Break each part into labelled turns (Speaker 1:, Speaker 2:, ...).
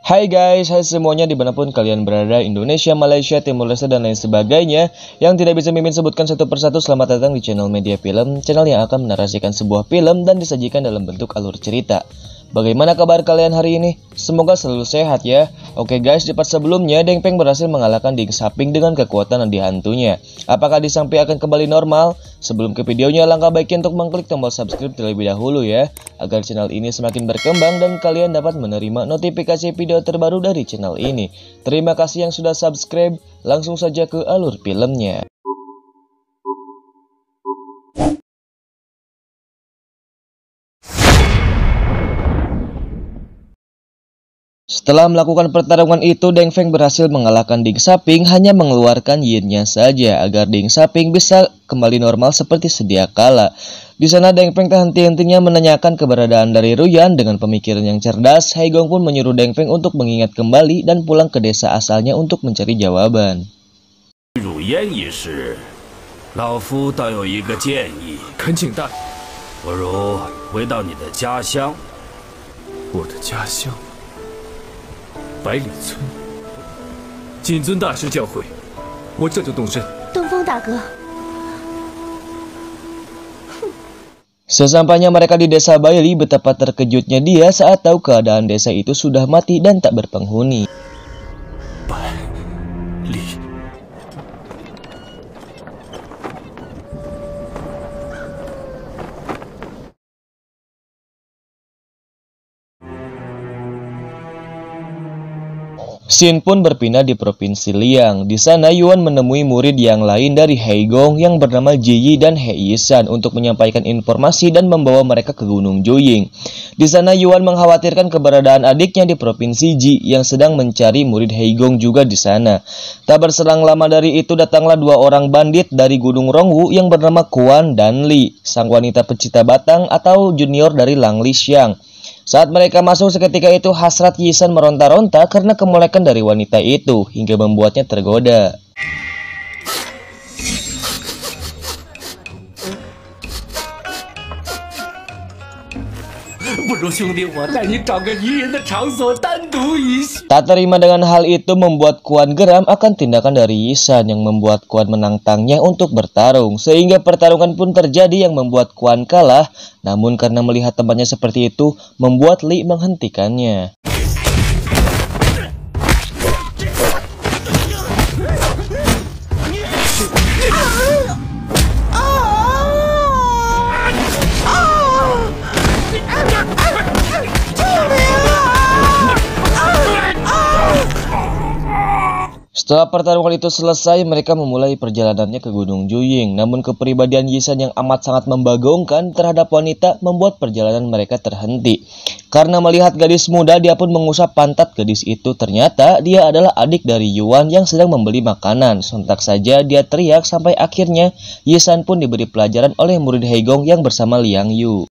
Speaker 1: Hai guys, hai semuanya dimanapun kalian berada, Indonesia, Malaysia, Timur Leste, dan lain sebagainya yang tidak bisa Mimin sebutkan satu persatu. Selamat datang di channel Media Film, channel yang akan menarasikan sebuah film dan disajikan dalam bentuk alur cerita. Bagaimana kabar kalian hari ini? Semoga selalu sehat ya. Oke guys, di part sebelumnya Deng Feng berhasil mengalahkan Ding Saping dengan kekuatan anti hantunya. Apakah Ding Saping akan kembali normal? Sebelum ke videonya, langkah baiknya untuk mengklik tombol subscribe terlebih dahulu ya, agar channel ini semakin berkembang dan kalian dapat menerima notifikasi video terbaru dari channel ini. Terima kasih yang sudah subscribe, langsung saja ke alur filmnya. Setelah melakukan pertarungan itu, Deng Feng berhasil mengalahkan Ding Saping hanya mengeluarkan yin-nya saja agar Ding Saping bisa kembali normal seperti sedia kala. Di sana Deng Feng tak henti-hentinya menanyakan keberadaan dari Ruyan. Dengan pemikiran yang cerdas, Haigong pun menyuruh Deng Feng untuk mengingat kembali dan pulang ke desa asalnya untuk mencari jawaban.
Speaker 2: Ruyan 一事，老夫倒有一个建议，
Speaker 3: 恳请大人。
Speaker 2: 不如回到你的家乡。
Speaker 3: 我的家乡。 百里村，谨遵大师教诲，我这就动身。
Speaker 4: 东风大哥，
Speaker 1: Sesampainya mereka di desa Baili, betapa terkejutnya dia saat tahu keadaan desa itu sudah mati dan tak berpenghuni. Xin pun berpindah di provinsi Liang. Di sana Yuan menemui murid yang lain dari Haigong yang bernama Ji Yi dan He Yisan untuk menyampaikan informasi dan membawa mereka ke Gunung Juying. Di sana Yuan mengkhawatirkan keberadaan adiknya di provinsi Ji yang sedang mencari murid Haigong juga di sana. Tak berselang lama dari itu datanglah dua orang bandit dari Gunung Rongwu yang bernama Kuan dan Li, sang wanita pecinta batang atau junior dari Lang Lixiang. Saat mereka masuk seketika itu hasrat Yisan meronta-ronta karena kemolekan dari wanita itu hingga membuatnya tergoda. Tak terima dengan hal itu membuat Kuan geram akan tindakan dari Yisan yang membuat Kuan menantangnya untuk bertarung, sehingga pertarungan pun terjadi yang membuat Kuan kalah. Namun karena melihat temannya seperti itu membuat Li menghentikannya. Setelah pertarungan itu selesai, mereka memulai perjalanannya ke Gunung Juying. Namun kepribadian Yisan yang amat sangat membagongkan terhadap wanita membuat perjalanan mereka terhenti. Karena melihat gadis muda, dia pun mengusap pantat gadis itu. Ternyata dia adalah adik dari Yuan yang sedang membeli makanan. Sontak saja dia teriak sampai akhirnya Yisan pun diberi pelajaran oleh murid Haigong yang bersama Liang Yu.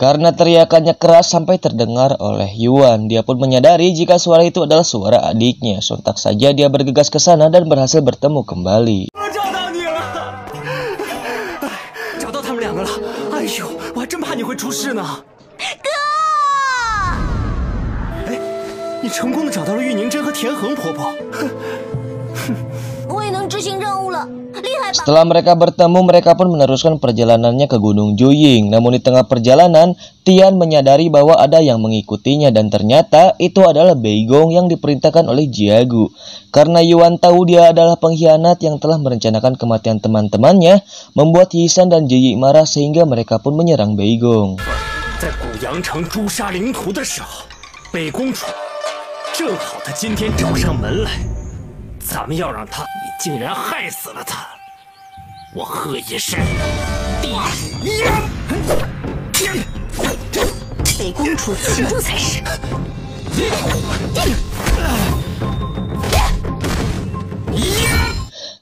Speaker 1: Karena teriakannya keras sampai terdengar oleh Yuan, dia pun menyadari jika suara itu adalah suara adiknya. Sontak saja dia bergegas ke sana dan berhasil bertemu kembali. Setelah mereka bertemu, mereka pun meneruskan perjalanannya ke Gunung Juying. Namun di tengah perjalanan, Tian menyadari bahwa ada yang mengikutinya dan ternyata itu adalah Beigong yang diperintahkan oleh Jiagu. Karena Yuan tahu dia adalah pengkhianat yang telah merencanakan kematian teman-temannya, membuat Yisan dan Ji Yi marah sehingga mereka pun menyerang Beigong.
Speaker 2: 我贺一山第一。
Speaker 4: 给公主祈祝才是。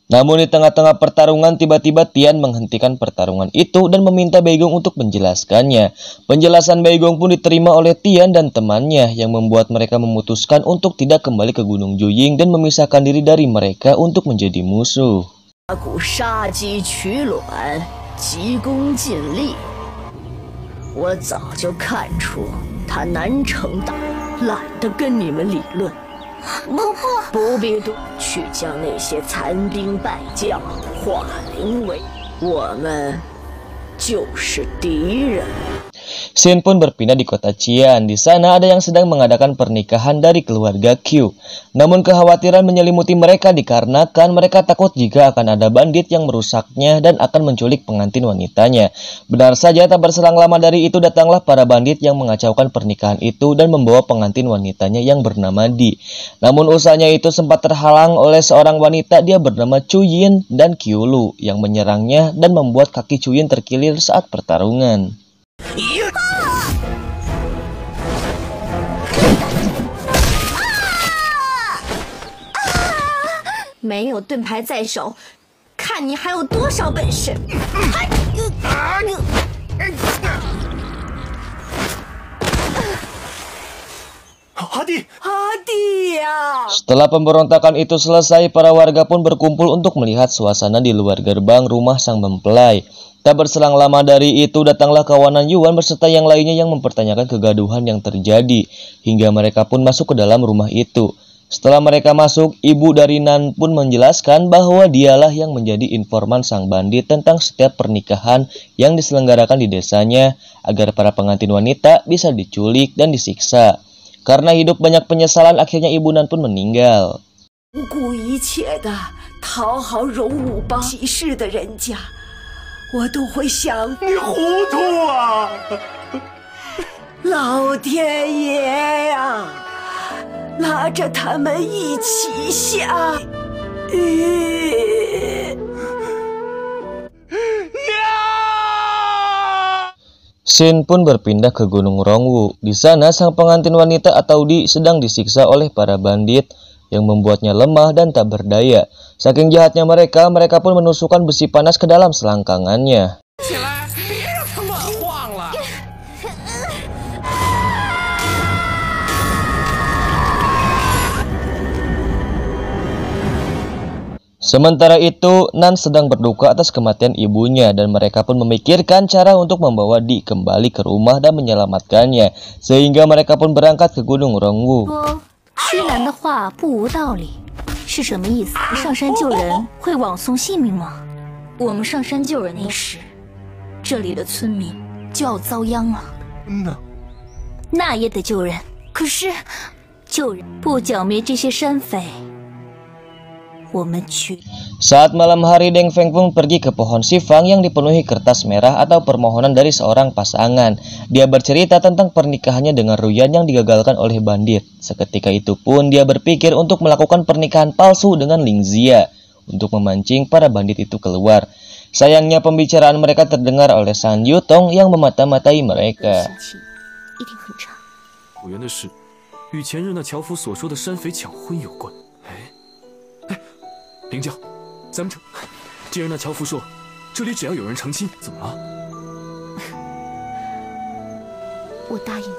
Speaker 1: Namun di tengah-tengah pertarungan tiba-tiba Tian menghentikan pertarungan itu dan meminta Beigong untuk menjelaskannya. Penjelasan Beigong pun diterima oleh Tian dan temannya yang membuat mereka memutuskan untuk tidak kembali ke Gunung Juying dan memisahkan diri dari mereka untuk menjadi musuh.
Speaker 4: 股杀鸡取卵，急功近利。我早就看出他难成大，懒得跟你们理论。 不必多去将那些残兵败将化零为，我们就是敌人。
Speaker 1: Xin pun berpindah di kota Qian. Di sana ada yang sedang mengadakan pernikahan dari keluarga Q. Namun kekhawatiran menyelimuti mereka dikarenakan mereka takut jika akan ada bandit yang merusaknya dan akan menculik pengantin wanitanya. Benar saja, tak berselang lama dari itu datanglah para bandit yang mengacaukan pernikahan itu dan membawa pengantin wanitanya yang bernama Di. Namun usahanya itu sempat terhalang oleh seorang wanita, dia bernama Chu Yin dan Q Lu yang menyerangnya dan membuat kaki Chu Yin terkilir saat pertarungan.
Speaker 4: 没有盾牌在手，看你还有多少本事！ Hadi ya.
Speaker 1: Setelah pemberontakan itu selesai, para warga pun berkumpul untuk melihat suasana di luar gerbang rumah sang mempelai. Tak berselang lama dari itu datanglah kawanan Yuan beserta yang lainnya yang mempertanyakan kegaduhan yang terjadi, hingga mereka pun masuk ke dalam rumah itu. Setelah mereka masuk, ibu dari Nan pun menjelaskan bahwa dialah yang menjadi informan sang bandit tentang setiap pernikahan yang diselenggarakan di desanya agar para pengantin wanita bisa diculik dan disiksa. Karena hidup banyak penyesalan, akhirnya ibu Nan pun meninggal.
Speaker 4: 不顾一切的讨好柔武帮骑士的人家，我都会想你糊涂啊！老天爷呀！ 拉着他们一起下雨。
Speaker 1: Xin pun berpindah ke Gunung Rongwu. Di sana sang pengantin wanita atau Di sedang disiksa oleh para bandit yang membuatnya lemah dan tak berdaya. Saking jahatnya mereka pun menusukkan besi panas ke dalam selangkangannya. Sementara itu, Nan sedang berduka atas kematian ibunya dan mereka pun memikirkan cara untuk membawa Di kembali ke rumah dan menyelamatkannya, sehingga mereka pun berangkat ke Gunung Rongwu.
Speaker 5: 屈难的话不无道理，是什么意思？上山救人会枉送性命吗？我们上山救人那时，这里的村民就要遭殃了。那也得救人，可是救人不剿灭这些山匪。
Speaker 1: Saat malam hari, Deng Feng pun pergi ke pohon sifang yang dipenuhi kertas merah atau permohonan dari seorang pasangan. Dia bercerita tentang pernikahannya dengan Ruyan yang digagalkan oleh bandit. Seketika itu pun dia berpikir untuk melakukan pernikahan palsu dengan Ling Zia untuk memancing para bandit itu keluar. Sayangnya pembicaraan mereka terdengar oleh San Yutong yang memata-matai mereka.
Speaker 3: 我原的事与前任那樵夫所说的山匪抢婚有关。 林教，咱们成。既然那樵夫说这里只要有人成亲，怎么了？
Speaker 5: 我答应你。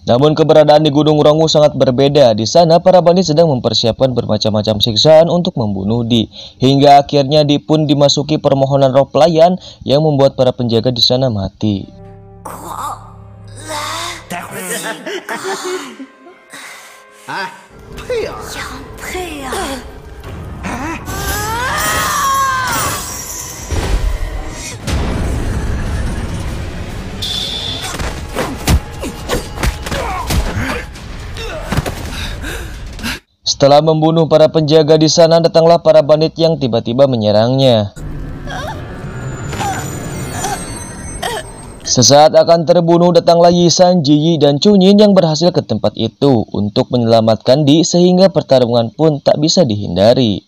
Speaker 1: Namun keberadaan di Gunung Rongwu sangat berbeda. Di sana para bandit sedang mempersiapkan bermacam-macam siksaan untuk membunuh Di. Hingga akhirnya Di pun dimasuki permohonan roh pelayan yang membuat para penjaga di sana mati. Setelah membunuh para penjaga di sana, datanglah para bandit yang tiba-tiba menyerangnya. Sesaat akan terbunuh, datanglah Yisan, Jiyi, dan Chunyin yang berhasil ke tempat itu untuk menyelamatkan Di sehingga pertarungan pun tak bisa dihindari.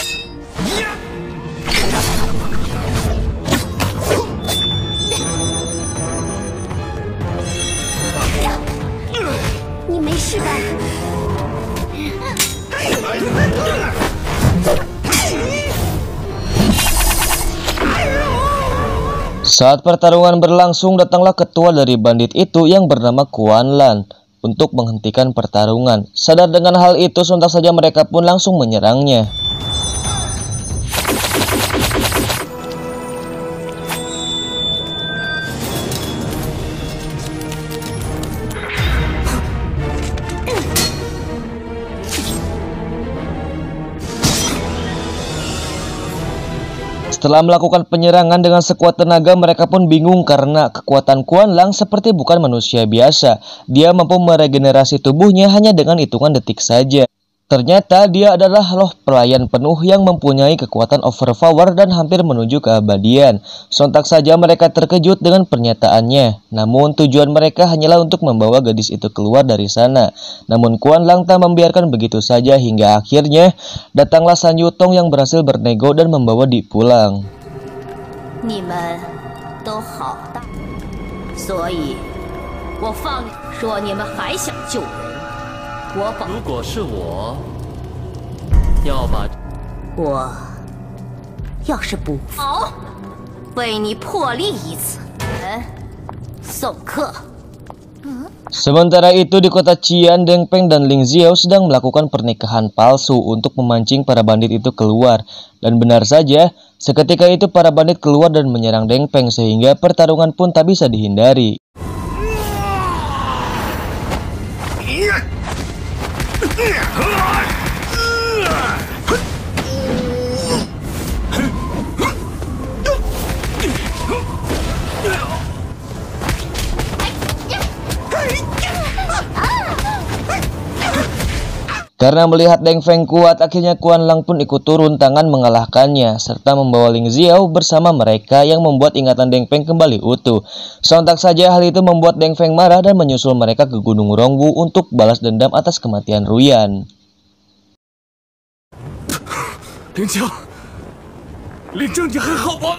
Speaker 1: Saat pertarungan berlangsung, datanglah ketua dari bandit itu yang bernama Kuan Lan untuk menghentikan pertarungan. Sadar dengan hal itu, sontak saja mereka pun langsung menyerangnya. Setelah melakukan penyerangan dengan sekuat tenaga, mereka pun bingung karena kekuatan Kuan Lang seperti bukan manusia biasa. Dia mampu meregenerasi tubuhnya hanya dengan hitungan detik saja. Ternyata dia adalah roh pelayan penuh yang mempunyai kekuatan overpower dan hampir menuju keabadian. Sontak saja mereka terkejut dengan pernyataannya. Namun tujuan mereka hanyalah untuk membawa gadis itu keluar dari sana. Namun Kuan Lang tak membiarkan begitu saja hingga akhirnya datanglah San Yutong yang berhasil bernego dan membawa Di pulang.
Speaker 5: 你们都好大，所以我放你说你们还想救人，我保
Speaker 3: 如果是我，要把
Speaker 5: 我要是不好，为你破例一次，送客。
Speaker 1: Sementara itu di kota Qian, Deng Feng dan Ling Xiao sedang melakukan pernikahan palsu untuk memancing para bandit itu keluar. Dan benar saja, seketika itu para bandit keluar dan menyerang Deng Feng sehingga pertarungan pun tak bisa dihindari. Karena melihat Deng Feng kuat, akhirnya Kuan Lang pun ikut turun tangan mengalahkannya, serta membawa Ling Xiao bersama mereka yang membuat ingatan Deng Feng kembali utuh. Sontak saja hal itu membuat Deng Feng marah dan menyusul mereka ke Gunung Rongwu untuk balas dendam atas kematian Ruyan.
Speaker 3: Ling Xiao，林正你还好吗？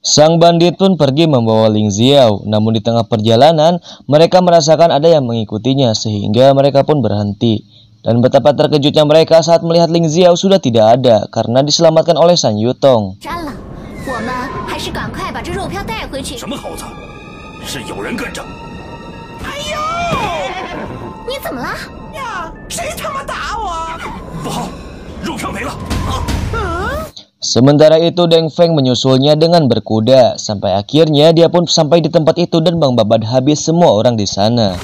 Speaker 1: Sang bandit pun pergi membawa Ling Xiao, namun di tengah perjalanan mereka merasakan ada yang mengikutinya sehingga mereka pun berhenti. Dan betapa terkejutnya mereka saat melihat Ling Xiao sudah tidak ada karena diselamatkan oleh San Yutong.
Speaker 5: 删了，我们还是赶快把这肉票带回去。
Speaker 2: 什么猴子？是有人跟着。
Speaker 5: 你怎么了？
Speaker 6: 呀，谁他妈打我？
Speaker 2: 不好，肉票没了。
Speaker 1: Sementara itu Deng Feng menyusulnya dengan berkuda, sampai akhirnya dia pun sampai di tempat itu dan membabat habis semua orang di sana.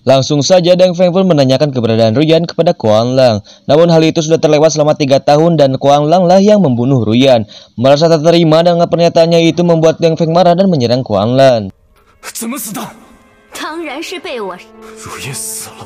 Speaker 1: Langsung saja Deng Feng pun menanyakan keberadaan Ruyan kepada Kuan Lang. Namun hal itu sudah terlewat selama 3 tahun dan Kuan Lang lah yang membunuh Ruyan. Merasa tak terima dengan pernyataannya itu membuat Deng Feng marah dan menyerang Kuan Lang.
Speaker 3: 怎么死的？
Speaker 5: 当然是被我。
Speaker 3: 如叶死了。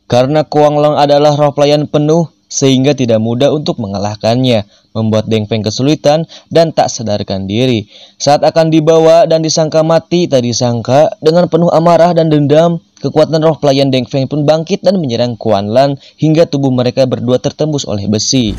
Speaker 1: Karena Kuan Lang adalah roh pelayan penuh, sehingga tidak mudah untuk mengalahkannya, membuat Deng Feng kesulitan dan tak sadarkan diri. Saat akan dibawa dan disangka mati, tak disangka dengan penuh amarah dan dendam, kekuatan roh pelayan Deng Feng pun bangkit dan menyerang Kuan Lang hingga tubuh mereka berdua tertembus oleh besi.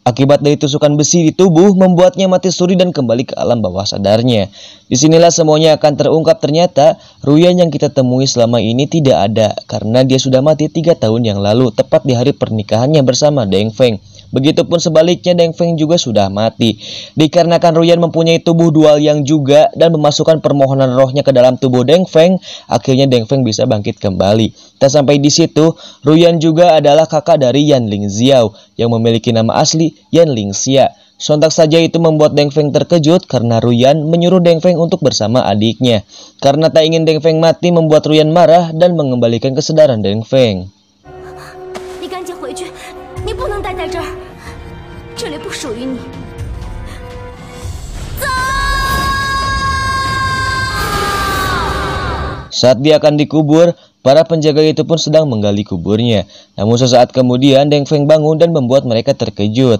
Speaker 1: Akibat dari tusukan besi di tubuh membuatnya mati suri dan kembali ke alam bawah sadarnya. Disinilah semuanya akan terungkap, ternyata Ruyan yang kita temui selama ini tidak ada karena dia sudah mati 3 tahun yang lalu, tepat di hari pernikahannya bersama Deng Feng. Begitupun sebaliknya Deng Feng juga sudah mati. Dikarenakan Ruyan mempunyai tubuh dual yang juga dan memasukkan permohonan rohnya ke dalam tubuh Deng Feng, akhirnya Deng Feng bisa bangkit kembali. Tak sampai di situ, Ruyan juga adalah kakak dari Yan Ling Xiao yang memiliki nama asli Yan Ling Xia. Sontak saja itu membuat Deng Feng terkejut karena Ruyan menyuruh Deng Feng untuk bersama adiknya. Karena tak ingin Deng Feng mati membuat Ruyan marah dan mengembalikan kesadaran Deng Feng.
Speaker 5: 属于你。
Speaker 1: Saat dia akan dikubur, para penjaga itu pun sedang menggali kuburnya. Namun sesaat kemudian Deng Feng bangun dan membuat mereka terkejut.